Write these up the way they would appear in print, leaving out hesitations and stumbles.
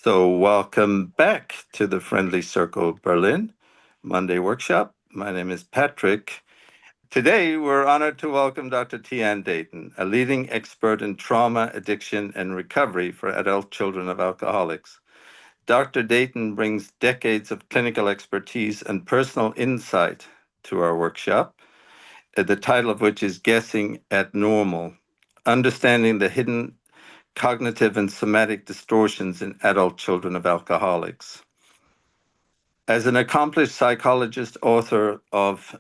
So, welcome back to the Friendly Circle Berlin Monday workshop. My name is Patrick. Today, we're honored to welcome Dr. Tian Dayton, a leading expert in trauma, addiction, and recovery for adult children of alcoholics. Dr. Dayton brings decades of clinical expertise and personal insight to our workshop, the title of which is Guessing at Normal, Understanding the Hidden Cognitive and Somatic Distortions in Adult Children of Alcoholics. As an accomplished psychologist, author of,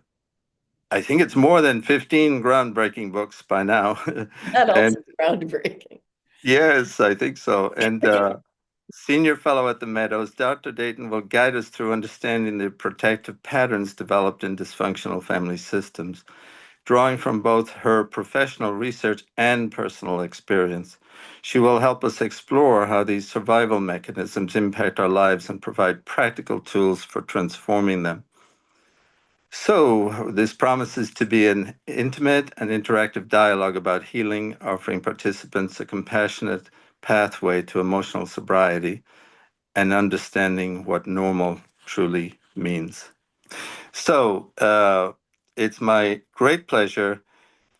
I think it's more than 15 groundbreaking books by now. That And also groundbreaking. yes, I think so. And senior fellow at the Meadows, Dr. Dayton will guide us through understanding the protective patterns developed in dysfunctional family systems, drawing from both her professional research and personal experience. She will help us explore how these survival mechanisms impact our lives and provide practical tools for transforming them. So, this promises to be an intimate and interactive dialogue about healing, offering participants a compassionate pathway to emotional sobriety and understanding what normal truly means. So, it's my great pleasure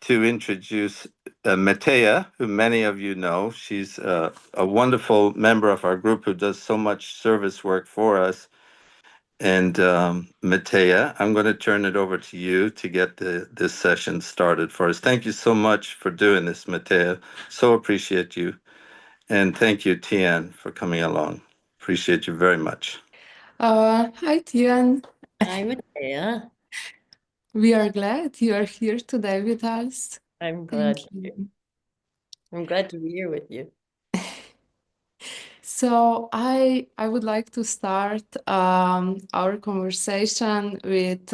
to introduce Matea, who many of you know. She's a wonderful member of our group who does so much service work for us. And Matea, I'm going to turn it over to you to get this session started for us. Thank you so much for doing this, Matea. So appreciate you. And thank you, Tian, for coming along. Appreciate you very much. Hi, Tian. Hi, Matea. We are glad you are here today with us. I'm Thank glad you. I'm glad to be here with you. So I would like to start our conversation with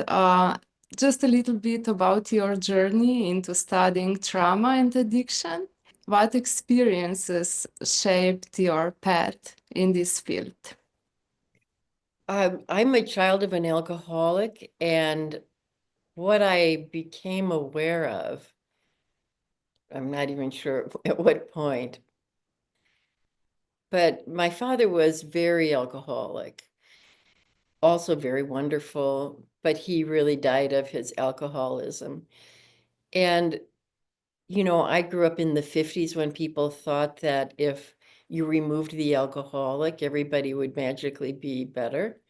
just a little bit about your journey into studying trauma and addiction. What experiences shaped your path in this field? I'm a child of an alcoholic, and what I became aware of, I'm not even sure at what point, but my father was very alcoholic, also very wonderful, but he really died of his alcoholism. And I grew up in the 50s when people thought that if you removed the alcoholic, everybody would magically be better.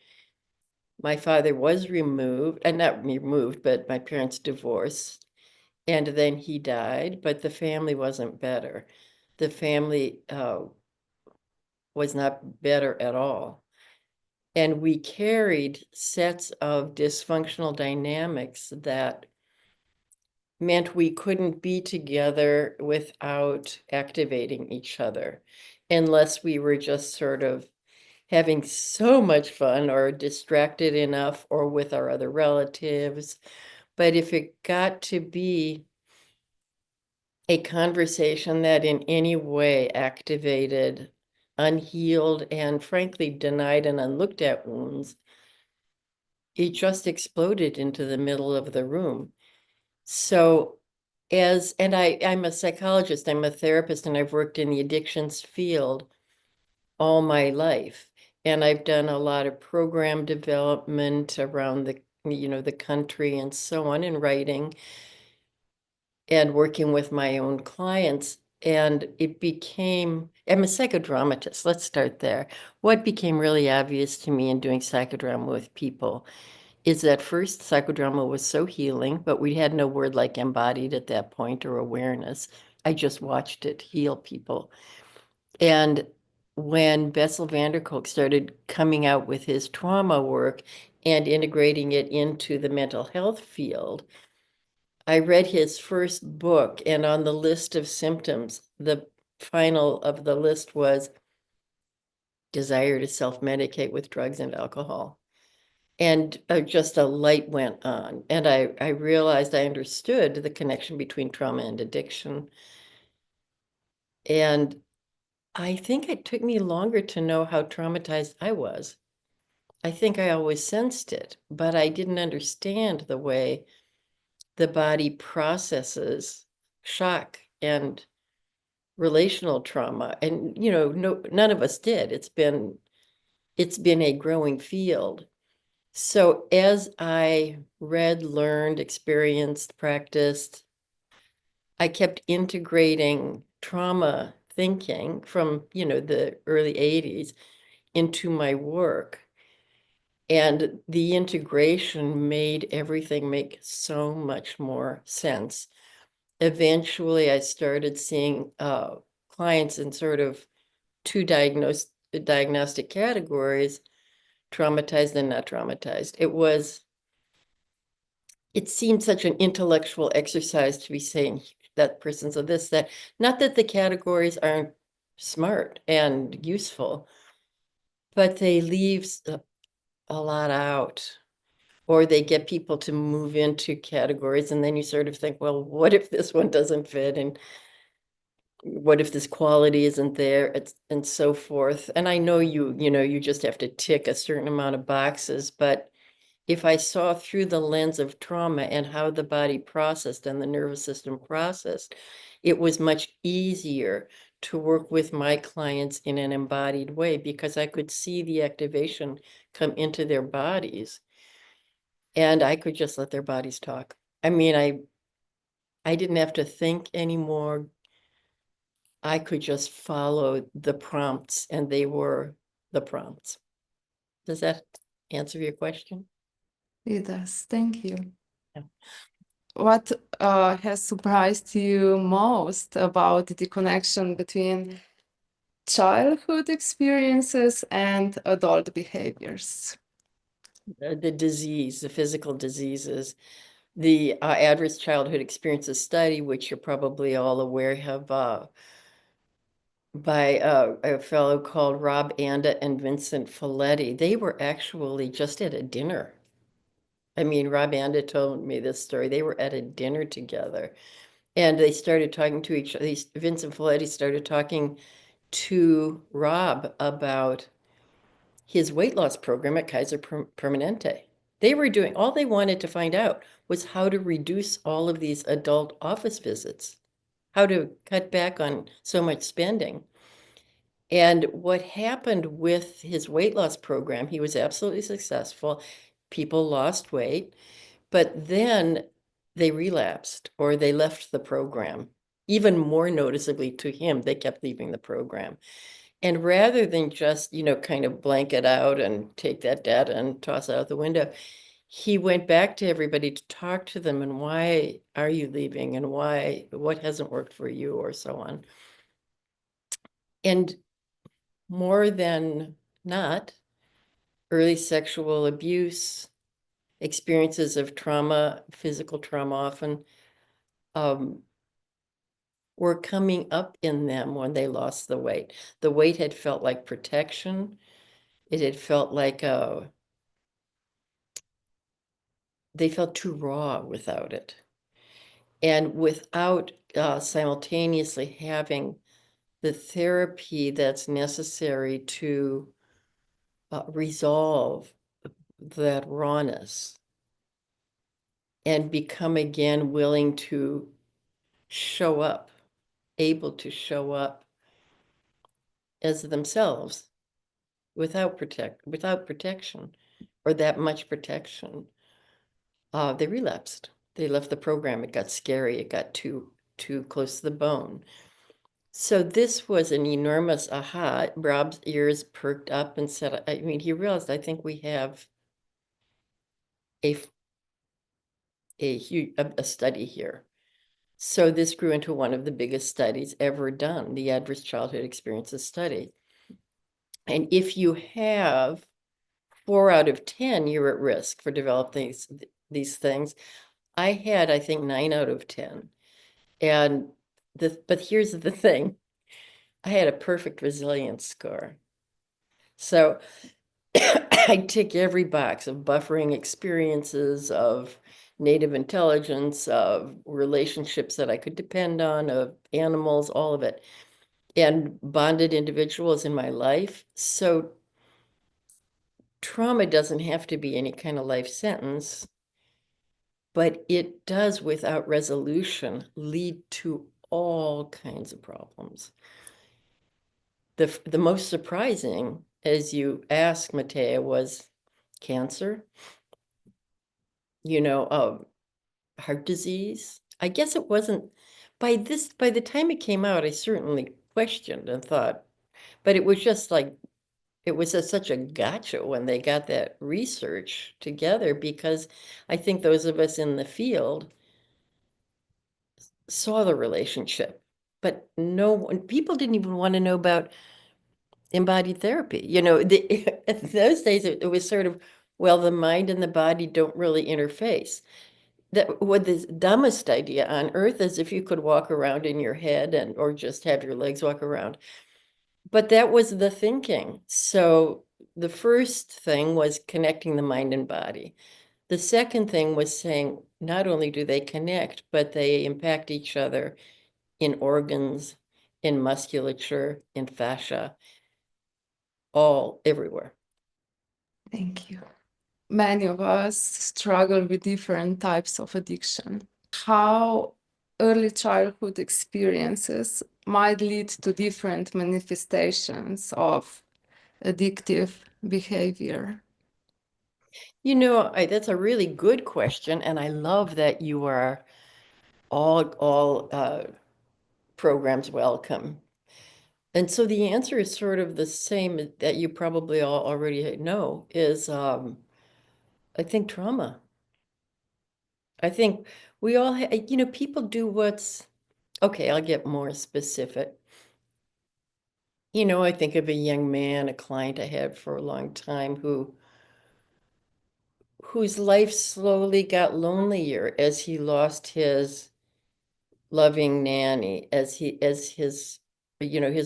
My father was removed, and not removed, but my parents divorced, and then he died, but the family wasn't better. The family was not better at all. And we carried sets of dysfunctional dynamics that meant we couldn't be together without activating each other, unless we were just sort of having so much fun or distracted enough or with our other relatives. But if it got to be a conversation that in any way activated unhealed and frankly denied and unlooked at wounds, it just exploded into the middle of the room. So I'm a psychologist, I'm a therapist, and I've worked in the addictions field all my life. And I've done a lot of program development around the country and so on, in writing and working with my own clients. And I'm a psychodramatist. Let's start there. What became really obvious to me in doing psychodrama with people is that first, psychodrama was so healing, but we had no word like embodied at that point or awareness. I just watched it heal people. And when Bessel van der Kolk started coming out with his trauma work and integrating it into the mental health field, I read his first book, and on the list of symptoms, the final of the list was desire to self-medicate with drugs and alcohol. And just a light went on. And I realized I understood the connection between trauma and addiction. And I think it took me longer to know how traumatized I was. I think I always sensed it, but I didn't understand the way the body processes shock and relational trauma. And, you know, none of us did. It's been a growing field. So as I read, learned, experienced, practiced, I kept integrating trauma thinking from, you know, the early 80s into my work. And the integration made everything make so much more sense. Eventually, I started seeing clients in sort of two diagnostic categories, traumatized and not traumatized. It seemed such an intellectual exercise to be saying that person's of this, that, not that the categories aren't smart and useful, but they leave a lot out, or they get people to move into categories, and then you sort of think, well, what if this one doesn't fit, and what if this quality isn't there, and so forth. And I know you know, you just have to tick a certain amount of boxes, but if I saw through the lens of trauma and how the body processed and the nervous system processed, it was much easier to work with my clients in an embodied way, because I could see the activation come into their bodies, and I could just let their bodies talk. I mean, I didn't have to think anymore. I could just follow the prompts, and they were the prompts. Does that answer your question? It does. Thank you. Yeah. What has surprised you most about the connection between childhood experiences and adult behaviors? The disease, the physical diseases, the adverse childhood experiences study, which you're probably all aware of, by a fellow called Rob Anda and Vincent Folletti. They were actually just at a dinner. I mean, Rob Anda told me this story. They were at a dinner together, and they started talking to each other. Vincent Folletti started talking to Rob about his weight loss program at Kaiser Permanente. They were doing, all they wanted to find out was how to reduce all of these adult office visits, how to cut back on so much spending. And what happened with his weight loss program, he was absolutely successful. People lost weight, but then they relapsed or they left the program. Even more noticeably to him, they kept leaving the program. And rather than just, you know, kind of blank it out and take that data and toss it out the window, he went back to everybody to talk to them, and why are you leaving, and what hasn't worked for you, or so on. And more than not, early sexual abuse, experiences of trauma, physical trauma often, were coming up in them when they lost the weight. The weight had felt like protection. It had felt like they felt too raw without it. And without simultaneously having the therapy that's necessary to resolve that rawness and become again willing to show up, able to show up as themselves without protection, or that much protection. They relapsed. They left the program. It got scary. It got too close to the bone. So this was an enormous aha. Rob's ears perked up and said, I mean, he realized, I think we have a huge study here. So this grew into one of the biggest studies ever done, the Adverse Childhood Experiences Study. And if you have 4 out of 10, you're at risk for developing these things. I had, I think, 9 out of 10. And but here's the thing, I had a perfect resilience score. So I tick every box of buffering experiences, of native intelligence, of relationships that I could depend on, of animals, all of it, and bonded individuals in my life. So trauma doesn't have to be any kind of life sentence, but it does, without resolution, lead to all kinds of problems. The most surprising, as you asked, Matea, was cancer, heart disease. I guess it wasn't by the time it came out, I certainly questioned and thought, but it was just like it was such a gotcha when they got that research together, because I think those of us in the field saw the relationship, but no one, people didn't even want to know about embodied therapy. In those days, it was sort of, well, the mind and the body don't really interface. That what the dumbest idea on earth is if you could walk around in your head or just have your legs walk around. But that was the thinking. So the first thing was connecting the mind and body. The second thing was saying not only do they connect, but they impact each other in organs, in musculature, in fascia, all everywhere. Thank you. Many of us struggle with different types of addiction. How early childhood experiences might lead to different manifestations of addictive behavior. That's a really good question, and I love that you are all programs welcome. And so the answer is sort of the same that you probably all already know is, I think, trauma. I think we all, people do okay, I'll get more specific. I think of a young man, a client I had for a long time whose life slowly got lonelier as he lost his loving nanny, as his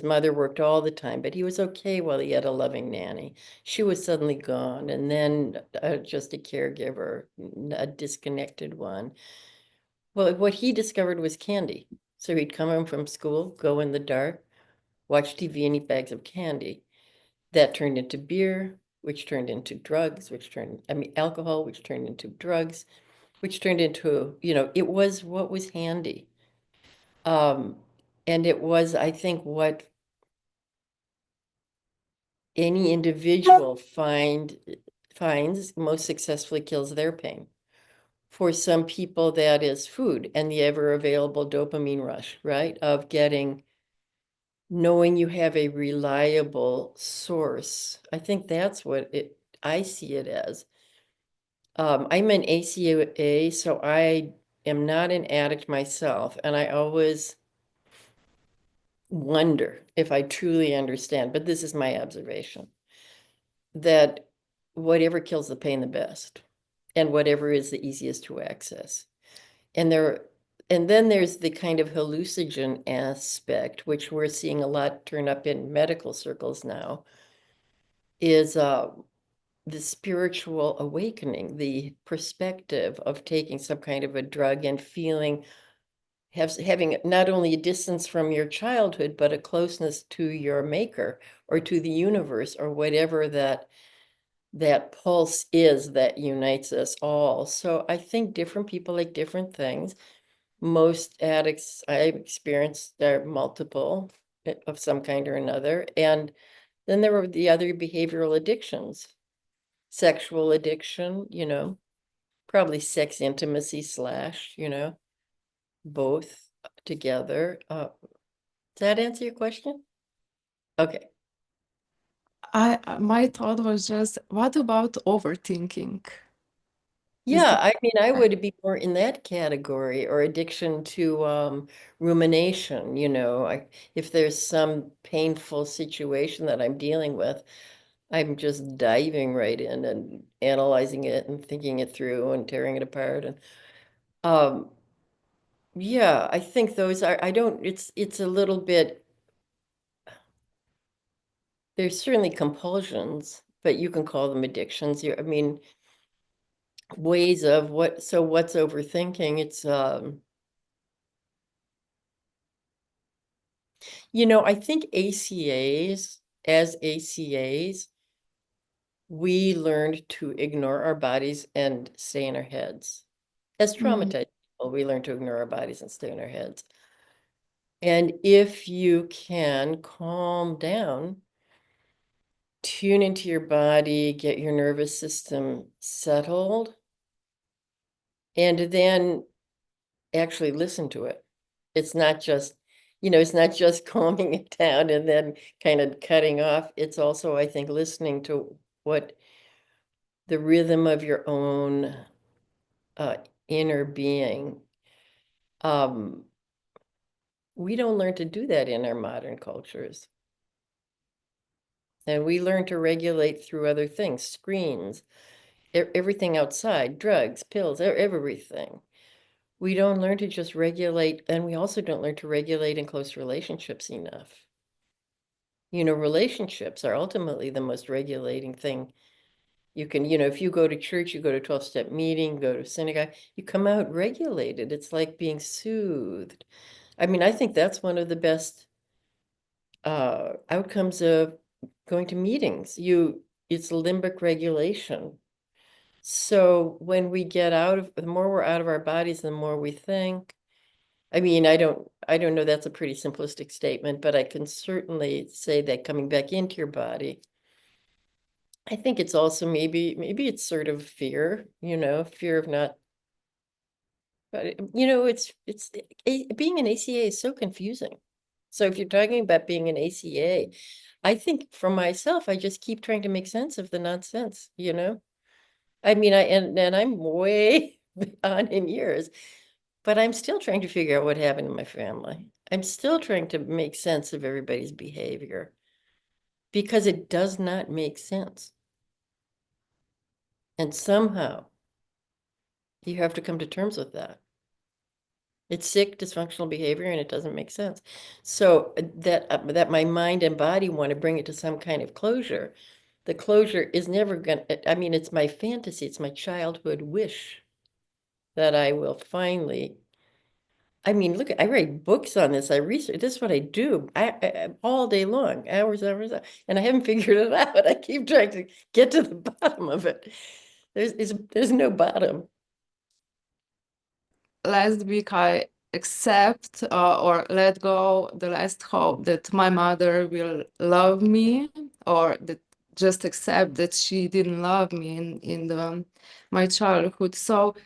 mother worked all the time, but he was okay while he had a loving nanny. She was suddenly gone, and then just a caregiver, a disconnected one. Well, what he discovered was candy. So he'd come home from school, go in the dark, watch TV, and eat bags of candy. That turned into beer, which turned into drugs, alcohol, which turned into drugs, which turned into, it was what was handy. And it was, I think, what any individual finds most successfully kills their pain. For some people, that is food and the ever available dopamine rush, right? Of knowing you have a reliable source. I think that's what I see it as. I'm an ACA, so I am not an addict myself, and I always wonder if I truly understand, but this is my observation, that whatever kills the pain the best, and whatever is the easiest to access. And then there's the kind of hallucinogen aspect, which we're seeing a lot turn up in medical circles now, is the spiritual awakening, the perspective of taking some kind of a drug and having not only a distance from your childhood, but a closeness to your maker or to the universe or whatever that pulse is that unites us all. So I think different people like different things. Most addicts I've experienced are multiple of some kind or another. And then there were the other behavioral addictions, sexual addiction, probably sex intimacy / both together. Does that answer your question? Okay. My thought was just, what about overthinking? Yeah, I mean, I would be more in that category, or addiction to rumination, if there's some painful situation that I'm dealing with, I'm just diving right in and analyzing it and thinking it through and tearing it apart. And um, yeah, I think those are, I don't, it's a little bit, there's certainly compulsions, but you can call them addictions. I mean, ways of what's overthinking? It's, I think as ACAs, we learned to ignore our bodies and stay in our heads. As traumatized people, we learn to ignore our bodies and stay in our heads. And if you can calm down, tune into your body, get your nervous system settled, and then actually listen to it. It's not just, it's not just calming it down and then kind of cutting off. It's also, I think, listening to what the rhythm of your own inner being. We don't learn to do that in our modern cultures. And we learn to regulate through other things, screens, everything outside, drugs, pills, everything. We don't learn to just regulate, and we also don't learn to regulate in close relationships enough. Relationships are ultimately the most regulating thing. You can, if you go to church, you go to 12-step meeting, go to synagogue, you come out regulated. It's like being soothed. I mean, I think that's one of the best outcomes of going to meetings. It's limbic regulation. So when we get the more we're out of our bodies, the more we think. I mean, I don't know, that's a pretty simplistic statement, but I can certainly say that coming back into your body. I think it's also maybe it's sort of fear, fear of not, but being an ACA is so confusing. So if you're talking about being an ACA, I think for myself, I just keep trying to make sense of the nonsense, I mean, and I'm way on in years, but I'm still trying to figure out what happened in my family. I'm still trying to make sense of everybody's behavior because it does not make sense. And somehow you have to come to terms with that. It's sick, dysfunctional behavior, and it doesn't make sense. So that my mind and body want to bring it to some kind of closure. The closure is never I mean, it's my fantasy, it's my childhood wish that I will finally. I mean, look, I write books on this. I research. This is what I do. I all day long, hours, and I haven't figured it out. I keep trying to get to the bottom of it. There's no bottom. Last week, I accept or let go the last hope that my mother will love me, or that just accept that she didn't love me in my childhood. So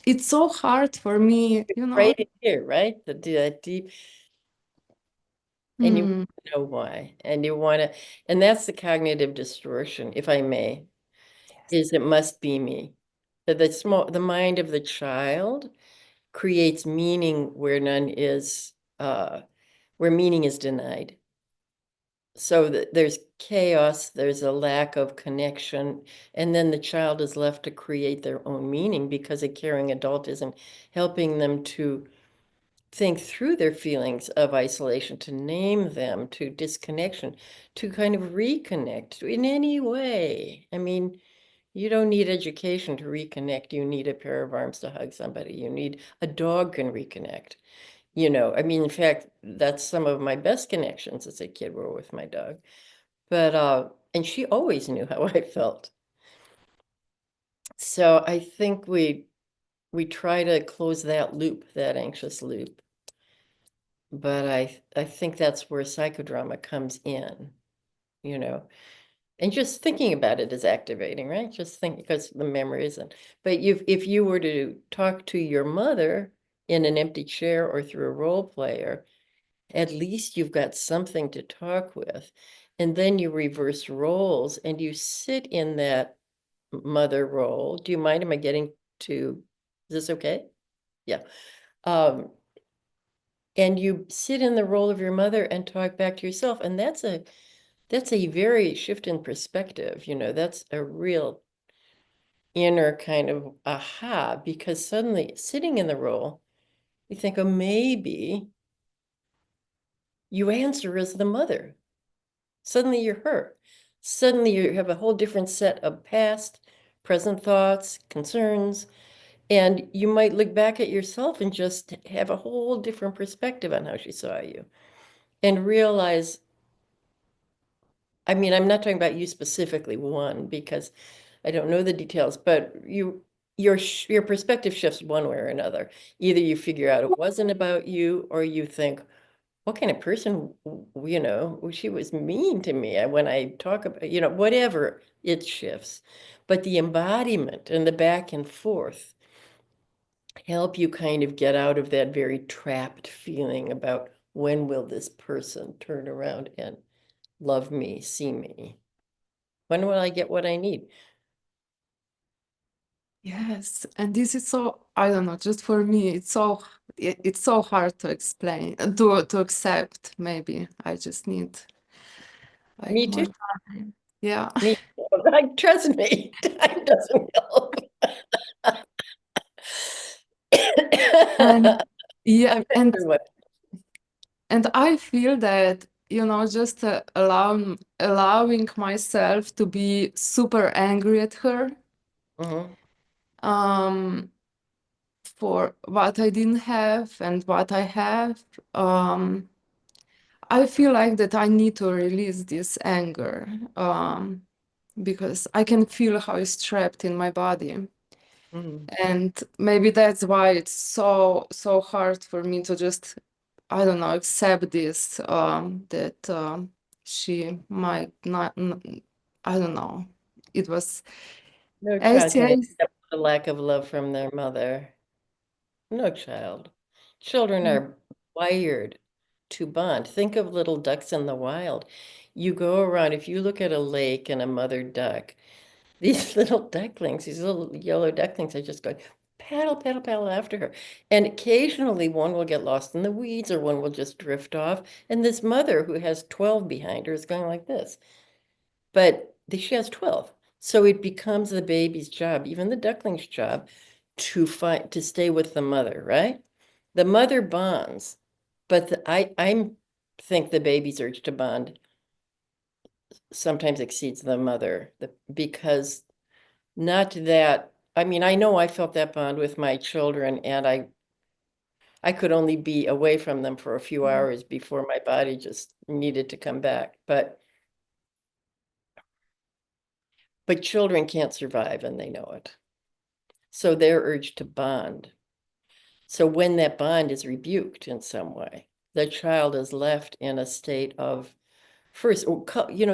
it's so hard for me, Right in here, right? The deep, and you Hmm. know why, and you want to, and that's the cognitive distortion, if I may, is it must be me. That the mind of the child creates meaning where none is, where meaning is denied. So that there's chaos, there's a lack of connection, and then the child is left to create their own meaning because a caring adult isn't helping them to think through their feelings of isolation, to name them, to disconnection, to kind of reconnect in any way. I mean, you don't need education to reconnect. You need a pair of arms to hug somebody. You need a dog can reconnect. I mean, in fact, that's some of my best connections as a kid were with my dog. But and she always knew how I felt. So I think we try to close that loop, that anxious loop. But I think that's where psychodrama comes in, you know. And just thinking about it is activating, right? Just think because the memory isn't. But if you were to talk to your mother in an empty chair or through a role player, at least you've got something to talk with. And then you reverse roles and you sit in that mother role. Do you mind? Am I getting to, is this okay? Yeah. Um, and you sit in the role of your mother and talk back to yourself. And that's a very shift in perspective, that's a real inner kind of aha, because suddenly sitting in the role, you think, oh, maybe you answer as the mother. Suddenly you're her. Suddenly you have a whole different set of past, present thoughts, concerns, and you might look back at yourself and just have a whole different perspective on how she saw you and realize, I mean, I'm not talking about you specifically, one, because I don't know the details, but your perspective shifts one way or another. Either you figure out it wasn't about you, or you think, what kind of person, she was mean to me when I talk about, whatever, it shifts. But the embodiment and the back and forth help you kind of get out of that very trapped feeling about when will this person turn around and love me, see me? When will I get what I need? Yes, and this is so, I don't know, just for me, it's so hard to explain, to accept. Maybe I just need like Me more too. time. Yeah. Me too. Like, trust me, time doesn't help. And yeah, I've been through what. and I feel that, just allowing myself to be super angry at her, Mhm. um, for what I didn't have and what I have. I feel like that I need to release this anger, because I can feel how it's trapped in my body. Mhm. And maybe that's why it's so hard for me to just, I don't know, accept this, that she might not, I don't know. It was No child can ACA. accept the lack of love from their mother. No child. Children are wired to bond. Think of little ducks in the wild. You go around, if you look at a lake and a mother duck, these little ducklings, these little yellow ducklings are just going paddle, paddle, paddle after her. And occasionally one will get lost in the weeds or one will just drift off. And this mother who has 12 behind her is going like this. But she has 12. So it becomes the baby's job, even the duckling's job, to stay with the mother, right? The mother bonds, but I think the baby's urge to bond sometimes exceeds the mother, because not that, I mean, I know I felt that bond with my children, and I could only be away from them for a few hours before my body just needed to come back. But children can't survive, and they know it. So their urge to bond. So when that bond is rebuked in some way, the child is left in a state of, first,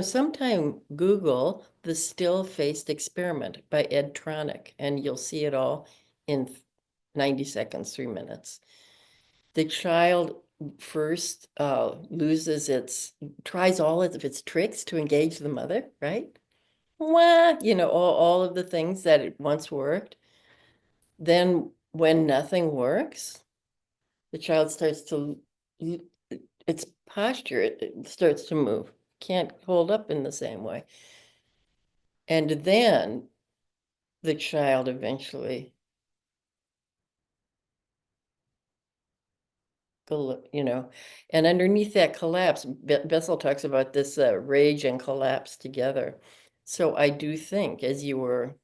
sometime Google the still-faced experiment by Ed Tronick, and you'll see it all in 90 seconds, 3 minutes. The child first tries all of its tricks to engage the mother, right? Wah, all of the things that it once worked. Then when nothing works, the child starts to, its posture, it starts to move, can't hold up in the same way. And then the child eventually, and underneath that collapse, Bessel talks about this rage and collapse together. So I do think, as you were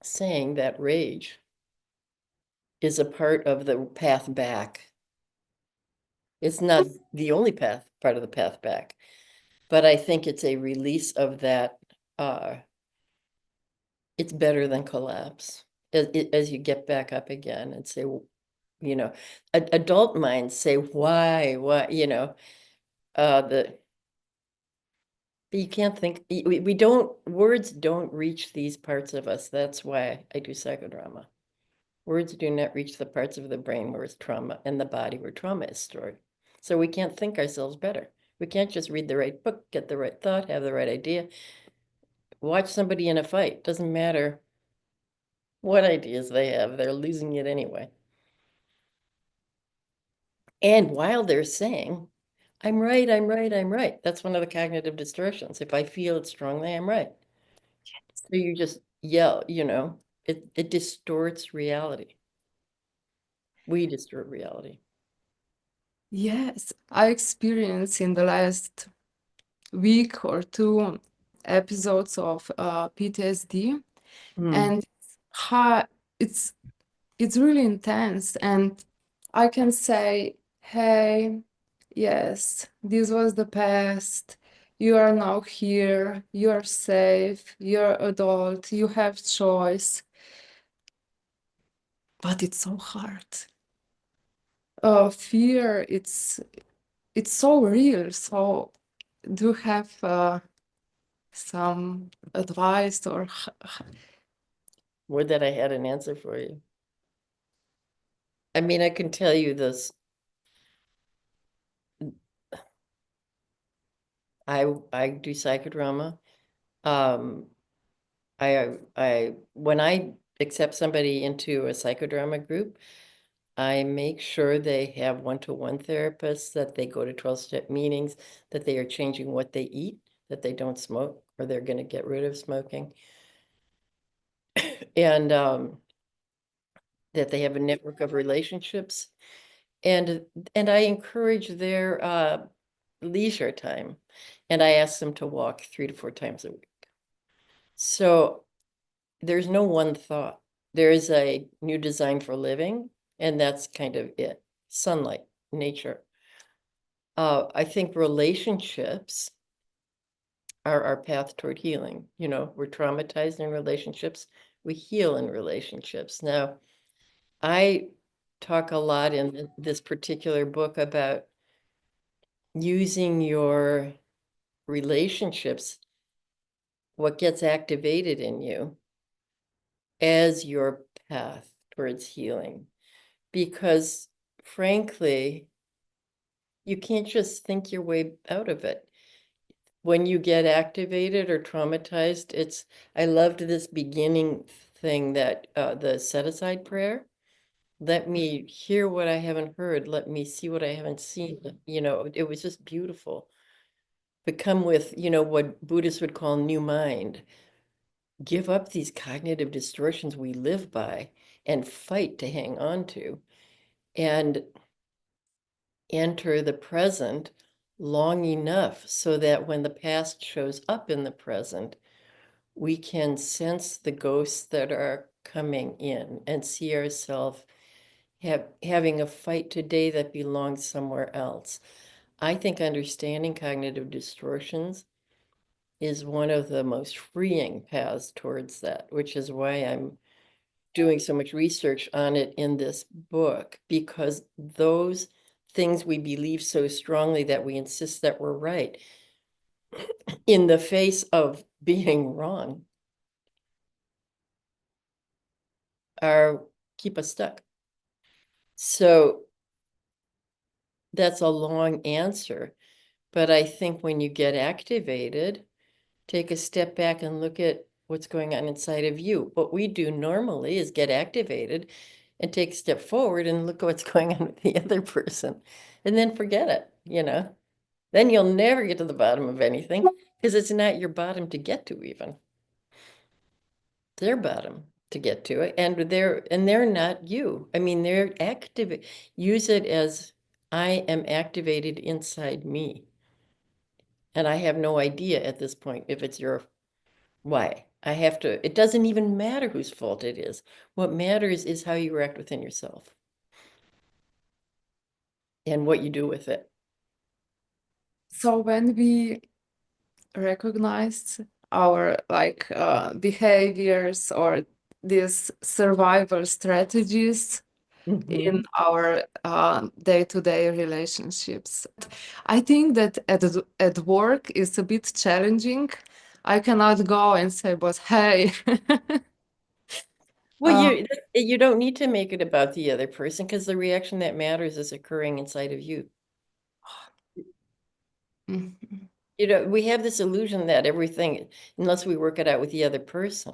saying, that rage is a part of the path back. It's not the only part of the path back, but I think it's a release of that. It's better than collapse as you get back up again and say, adult minds say, why, but you can't think, words don't reach these parts of us. That's why I do psychodrama. Words do not reach the parts of the brain where it's trauma, and the body where trauma is stored. So we can't think ourselves better. We can't just read the right book, get the right thought, have the right idea. Watch somebody in a fight. Doesn't matter what ideas they have, they're losing it anyway. And while they're saying, I'm right, I'm right, I'm right, that's one of the cognitive distortions. If I feel it strongly, I'm right. So you just yell, it distorts reality. We distort reality. Yes, I experienced in the last week or two episodes of PTSD, and it's it's really intense. And I can say, hey, yes, this was the past. You are now here. You are safe. You're adult. You have choice. but it's so hard. Fear, it's so real. So do you have some advice or Would that I had an answer for you. I mean, I can tell you this. I do psychodrama. When I accept somebody into a psychodrama group, I make sure they have one-to-one therapists, that they go to 12-step meetings, that they are changing what they eat, that they don't smoke, or they're going to get rid of smoking, and that they have a network of relationships, and I encourage their leisure time, and I ask them to walk 3 to 4 times a week. So there's no one thought. There is a new design for living, and that's kind of it. Sunlight, nature. I think relationships are our path toward healing. You know, we're traumatized in relationships, we heal in relationships. Now, I talk a lot in this particular book about using your relationships, what gets activated in you, as your path towards healing. Because frankly, you can't just think your way out of it. When you get activated or traumatized, I loved this beginning thing that the set-aside prayer. Let me hear what I haven't heard. Let me see what I haven't seen. You know, it was just beautiful. Become with, you know, what Buddhists would call new mind. Give up these cognitive distortions we live by and fight to hang on to, and enter the present long enough so that when the past shows up in the present, we can sense the ghosts that are coming in and see ourselves having a fight today that belongs somewhere else. I think understanding cognitive distortions is one of the most freeing paths towards that, which is why I'm doing so much research on it in this book, because those things we believe so strongly that we insist that we're right in the face of being wrong are keep us stuck. So that's a long answer, but I think when you get activated, take a step back and look at what's going on inside of you. What we do normally is get activated and take a step forward and look at what's going on with the other person, and then forget it, you know. Then you'll never get to the bottom of anything because it's not your bottom to get to even. Their bottom to get to it, and they're not you. I mean, they're active. Use it as I am activated inside me. And I have no idea at this point if it's your why. It doesn't even matter whose fault it is. What matters is how you react within yourself and what you do with it. so when we recognize our behaviors or these survival strategies in our day-to-day relationships. I think that at work is a bit challenging. I cannot go and say, but hey. Well, you don't need to make it about the other person, because the reaction that matters is occurring inside of you. Mhm. You know, we have this illusion that everything, unless we work it out with the other person.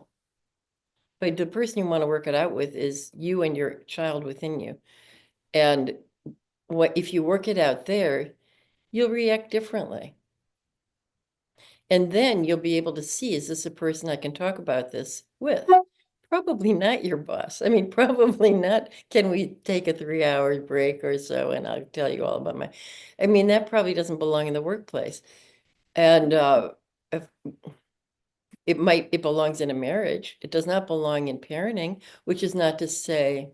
But the person you want to work it out with is you and your child within you. And if you work it out there, you'll react differently. And then you'll be able to see, is this a person I can talk about this with? Probably not your boss. I mean, probably not. Can we take a 3-hour break or so and I'll tell you all about I mean, that probably doesn't belong in the workplace. And it belongs in a marriage. It does not belong in parenting, which is not to say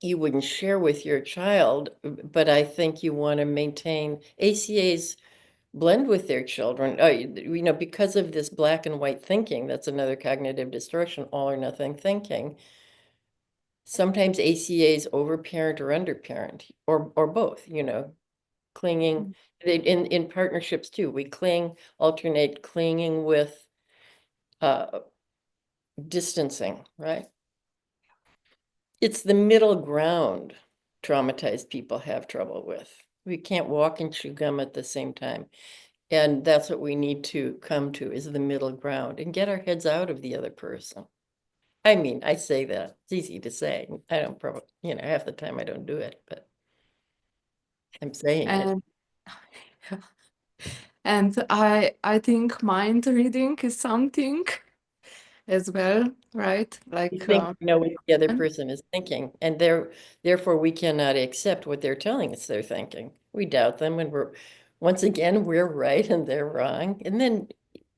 you wouldn't share with your child, but I think you want to maintain ACAs blend with their children, you know, because of this black and white thinking. That's another cognitive distortion, all or nothing thinking. Sometimes ACAs overparent or underparent, or both, you know, clinging. In partnerships too, we alternate clinging with distancing, right? It's the middle ground traumatized people have trouble with. We can't walk and chew gum at the same time. And that's what we need to come to, is the middle ground and get our heads out of the other person. I mean, I say that, it's easy to say. I don't probably, you know, half the time I don't do it, but I'm saying it. And and I think mind reading is something as well, right? We Like think we know what the other person is thinking, and therefore we cannot accept what they're telling us they're thinking. We doubt them, and once again, we're right and they're wrong. And then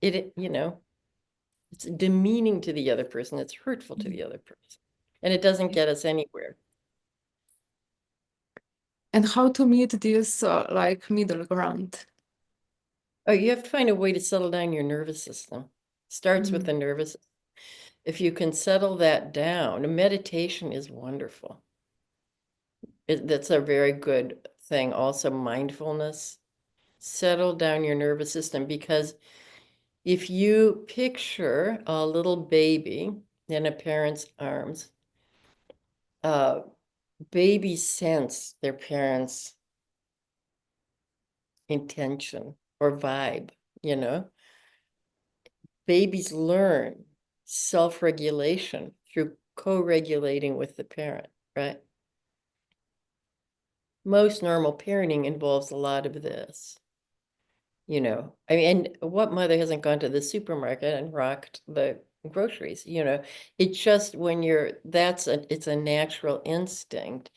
you know, it's demeaning to the other person, it's hurtful to the other person, and it doesn't get us anywhere. and how to meet this like middle ground. Oh, you have to find a way to settle down your nervous system. Starts with the nervous system. If you can settle that down, meditation is wonderful. That's a very good thing. Also, mindfulness. Settle down your nervous system, because if you picture a little baby in a parent's arms, babies sense their parents' intention or vibe, you know? Babies learn self-regulation through co-regulating with the parent, right? Most normal parenting involves a lot of this. You know, I mean, and what mother hasn't gone to the supermarket and rocked the groceries, you know? It's just when it's a natural instinct,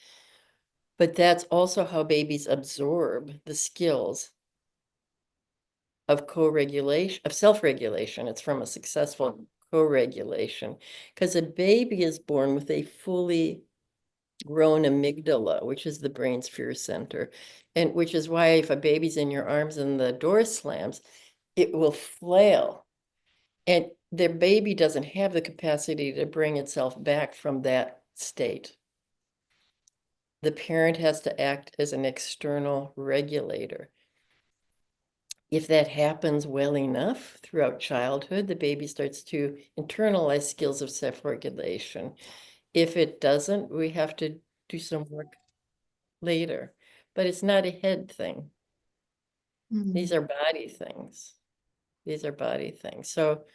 but that's also how babies absorb the skills of co-regulation, of self-regulation. It's from a successful co-regulation, because a baby is born with a fully grown amygdala, which is the brain's fear center. And which is why if a baby's in your arms and the door slams, it will flail. And the baby doesn't have the capacity to bring itself back from that state. The parent has to act as an external regulator. If that happens well enough throughout childhood, the baby starts to internalize skills of self-regulation. If it doesn't, we have to do some work later. But it's not a head thing. These are body things. These are body things. So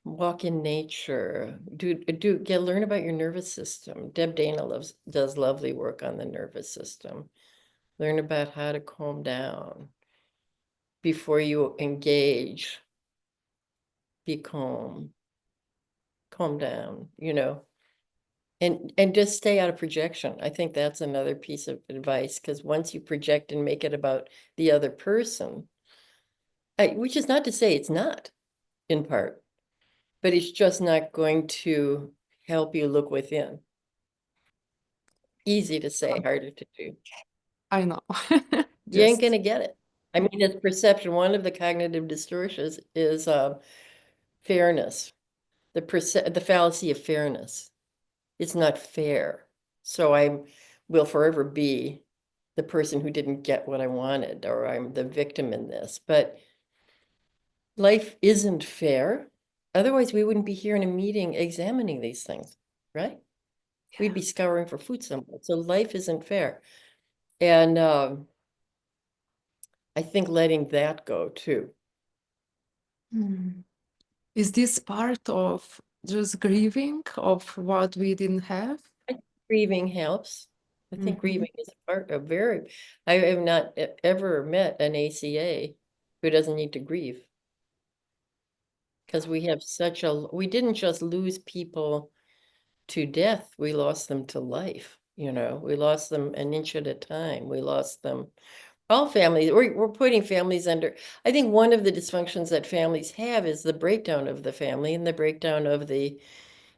walk in nature, learn about your nervous system. Deb Dana does lovely work on the nervous system. Learn about how to calm down before you engage. Be calm down, you know, and just stay out of projection. I think that's another piece of advice, because once you project and make it about the other person, which is not to say it's not in part, but it's just not going to help you look within. Easy to say, harder to do. I know. You ain't Just gonna get it. I mean, it's perception. One of the cognitive distortions is fairness, the fallacy of fairness. It's not fair. So I will forever be the person who didn't get what I wanted, or I'm the victim in this. But life isn't fair. Otherwise, we wouldn't be here in a meeting examining these things, right? We'd be scouring for food somewhere. So life isn't fair. And I think letting that go too. is this part of just grieving of what we didn't have? I think grieving helps. I think grieving is a part of I have not ever met an ACA who doesn't need to grieve. Because we have we didn't just lose people to death, we lost them to life. You know, we lost them an inch at a time. We lost them, all families, we're putting families under, I think one of the dysfunctions that families have is the breakdown of the family and the breakdown of the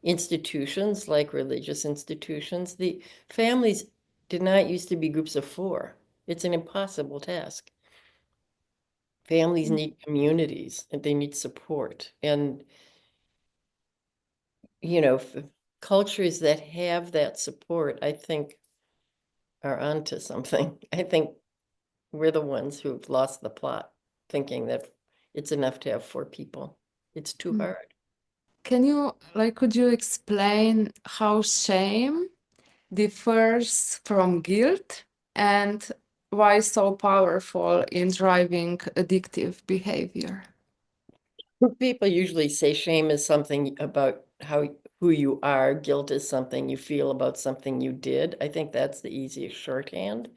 institutions, like religious institutions. The families did not used to be groups of four. It's an impossible task. Families need communities and they need support. And, you know, cultures that have that support, I think, are onto something. I think we're the ones who've lost the plot, thinking that it's enough to have 4 people. It's too hard. Can you, could you explain how shame differs from guilt and why so powerful in driving addictive behavior? People usually say shame is something about who you are, guilt is something you feel about something you did. I think that's the easiest shorthand.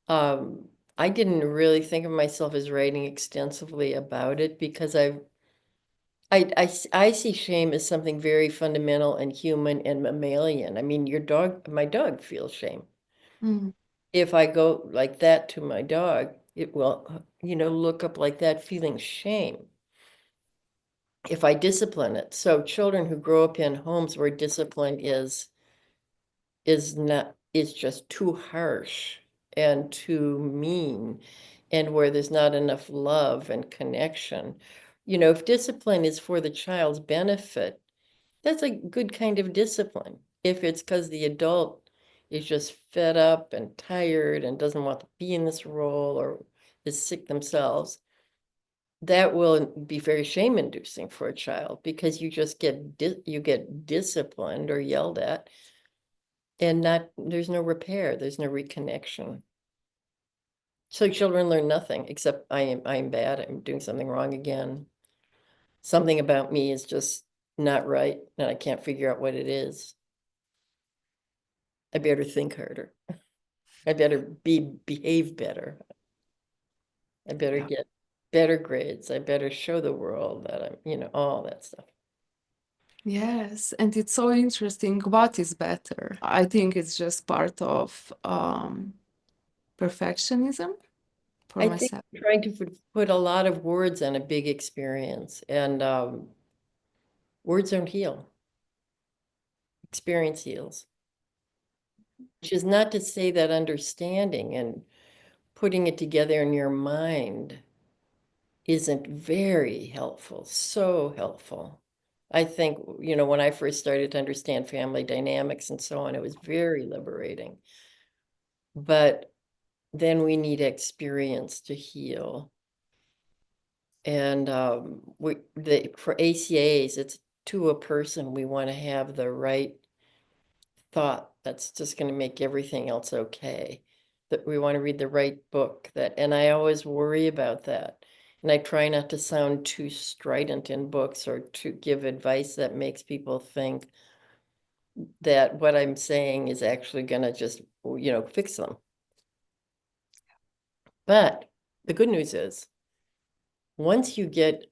I didn't really think of myself as writing extensively about it because I see shame as something very fundamental and human and mammalian. I mean, my dog feels shame. Mm. If I go like that to my dog, it will, look up like that, feeling shame. If I discipline it. So children who grow up in homes where discipline is just too harsh and too mean, and where there's not enough love and connection. If discipline is for the child's benefit, that's a good kind of discipline. If it's because the adult is just fed up and tired and doesn't want to be in this role or is sick themselves, that will be very shame-inducing for a child because you just get disciplined or yelled at, and there's no repair, there's no reconnection. So children learn nothing except I am bad, I'm doing something wrong again. Something about me is just not right, and I can't figure out what it is. I better think harder. I better behave better. I better Yeah. get better grades. I better show the world that I'm, all that stuff. Yes, and it's so interesting. What is better? I think it's just part of perfectionism for I think myself. I'm trying to put a lot of words on a big experience, and words don't heal. Experience heals. Which is not to say that understanding and putting it together in your mind isn't very helpful, so helpful. I think, when I first started to understand family dynamics and so on, it was very liberating. But then we need experience to heal. And for ACAs, it's to a person, we want to have the right thought that's just going to make everything else okay. That we want to read the right book, and I always worry about that. And I try not to sound too strident in books or to give advice that makes people think that what I'm saying is actually going to just, fix them. But the good news is, once you get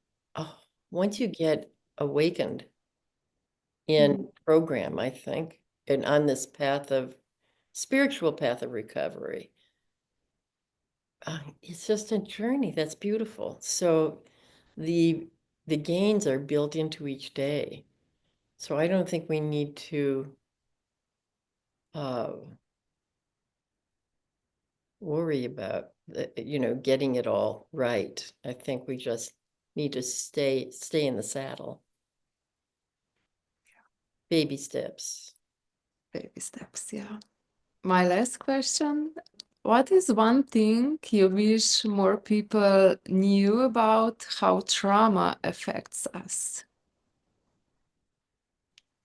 awakened in program, I think, and on this spiritual path of recovery, it's just a journey that's beautiful. So the gains are built into each day. So I don't think we need to worry about getting it all right. I think we just need to stay in the saddle. Baby steps. Baby steps, yeah. My last question, what is one thing you wish more people knew about how trauma affects us?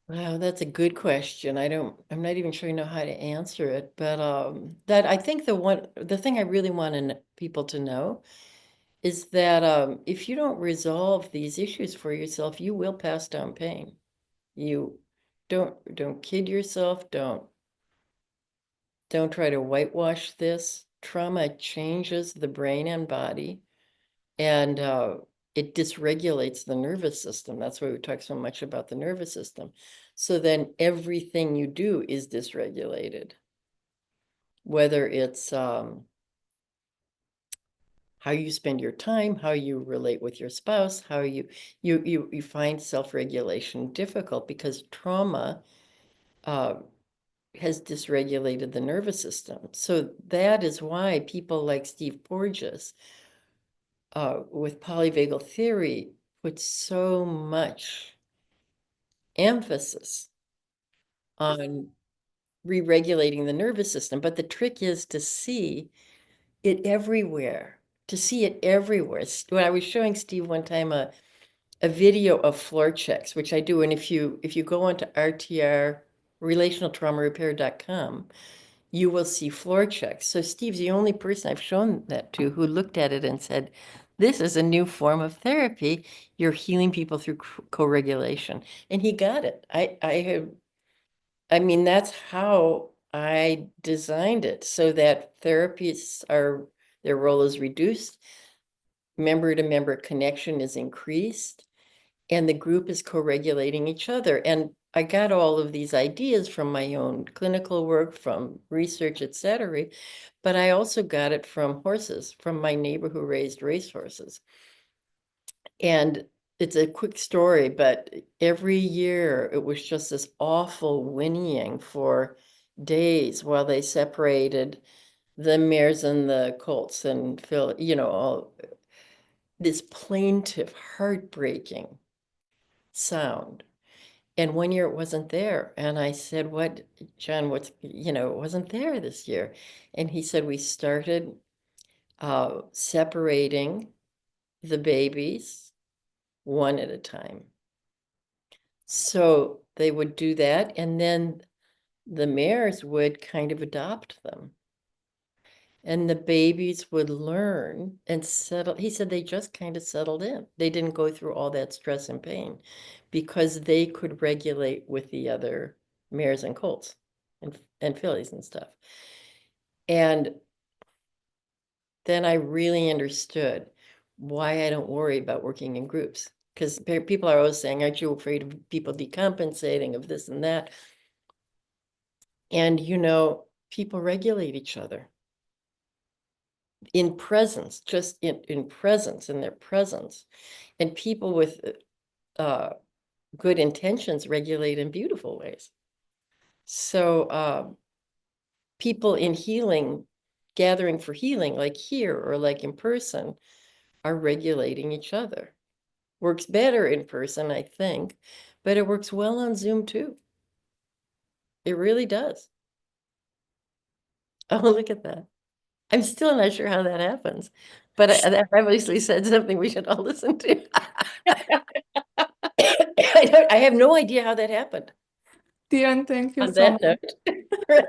Wow, that's a good question. I'm not even sure I know how to answer it, but that I think the thing I really want people to know is that if you don't resolve these issues for yourself, you will pass down pain. You don't kid yourself, don't try to whitewash this. Trauma changes the brain and body, and it dysregulates the nervous system. That's why we talk so much about the nervous system. So then everything you do is dysregulated, whether it's how you spend your time, how you relate with your spouse, how you find self-regulation difficult because trauma has dysregulated the nervous system. So that is why people like Steve Porges with polyvagal theory put so much emphasis on re-regulating the nervous system. But the trick is to see it everywhere, to see it everywhere. When I was showing Steve one time a video of floor checks, which I do, and if you go onto RTR relationaltraumarepair.com, you will see floor checks. So Steve's the only person I've shown that to who looked at it and said, this is a new form of therapy. You're healing people through co-regulation. And he got it. I mean, that's how I designed it, so that therapists their role is reduced, member-to-member connection is increased, and the group is co-regulating each other. And I got all of these ideas from my own clinical work, from research, etc. But I also got it from horses, from my neighbor who raised racehorses. And it's a quick story, but every year it was just this awful whinnying for days while they separated the mares and the colts and Phil, all this plaintive, heartbreaking sound. And one year it wasn't there. And I said, what, John, it wasn't there this year. And he said, we started separating the babies one at a time. So they would do that. And then the mares would kind of adopt them. And the babies would learn and settle. He said they just kind of settled in. They didn't go through all that stress and pain because they could regulate with the other mares and colts and fillies and stuff. And then I really understood why I don't worry about working in groups. Because people are always saying, aren't you afraid of people decompensating, of this and that? And, people regulate each other in presence, just in presence, in their presence. And people with good intentions regulate in beautiful ways. So people in healing, gathering for healing, like here or like in person, are regulating each other. Works better in person, I think, but it works well on Zoom too. It really does. Oh, look at that. I'm still not sure how that happens, but that obviously said something we should all listen to. I have no idea how that happened. Tian, thank you On so that much. note, right.